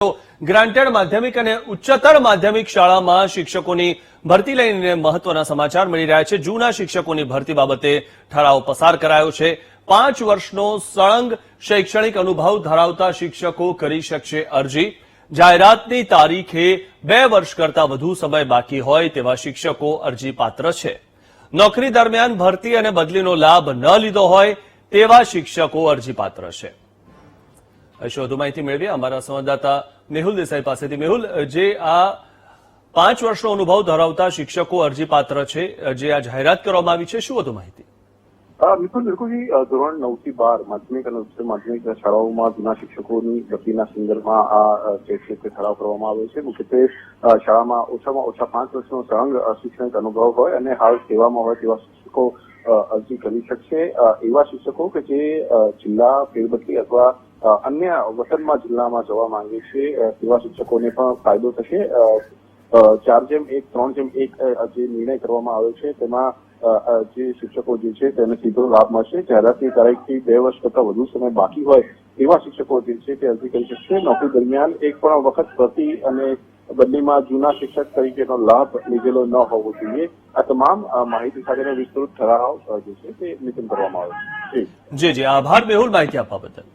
Granted માધ્યમિક અને ઉચ્ચતર માધ્યમિક શાળામાં શિક્ષકોની ભરતી લઈને મહત્વના સમાચાર મળી રહ્યા છે। જૂના શિક્ષકોની ભરતી બાબતે ઠરાવ પસાર કરાયો છે। 5 વર્ષનો સળંગ શૈક્ષણિક અનુભવ ધરાવતા શિક્ષકો કરી શકશે અરજી। જાહેરાતની તારીખે 2 વર્ષ કરતા વધુ સમય બાકી હોય તેવા શિક્ષકો અરજી પાત્ર છે। નોકરી દરમિયાન ભરતી અને બદલીનો લાભ ન લીધો હોય તેવા શિક્ષકો અરજી પાત્ર છે। વધુ માહિતી મેળવીએ અમારા સંવાદદાતા મેહુલ દેસાઈ પાસેથી। મેહુલ, જે આ 5 વર્ષનો અનુભવ ધરાવતા શિક્ષકો અરજીપાત્ર છે, જે આ જાહેરાત કરવામાં આવી છે, શું વધુ માહિતી? બિલકુલ ધોરણ 9 થી 12 માધ્યમિક અને ઉચ્ચ માધ્યમિક શાળાઓમાં જૂના શિક્ષકોની ભરતીના સંદર્ભમાં આ જે છે તે ઠરાવ કરવામાં આવ્યો છે। મુખ્યત્વે શાળામાં ઓછામાં ઓછા 5 વર્ષનો સળંગ શૈક્ષણિક અનુભવ હોય અને હાલ સેવામાં હોય તેવા શિક્ષકો અરજી કરી શકશે। એવા શિક્ષકો કે જે જિલ્લા ફેરબદલી અથવા અન્ય વતનમાં જિલ્લામાં જવા માંગે છે તેવા શિક્ષકોને પણ ફાયદો થશે। 4:1 3:1 જે નિર્ણય કરવામાં આવ્યો છે તેમાં જે શિક્ષકો જે છે તેને સીધો લાભ મળશે। જાહેરાતની તારીખથી 2 વર્ષ કરતા વધુ સમય બાકી હોય તેવા શિક્ષકો જે છે તે અરજી કરી શકશે। નોકરી દરમિયાન એક પણ વખત ભરતી અને બદલીમાં જૂના શિક્ષક તરીકેનો લાભ લીધેલો ન હોવો જોઈએ। આ તમામ માહિતી સાથેનો વિસ્તૃત ઠરાવ જે છે તે નિયમન કરવામાં આવ્યો છે। જી, આભાર મેહુલ માહિતી આપવા બદલ।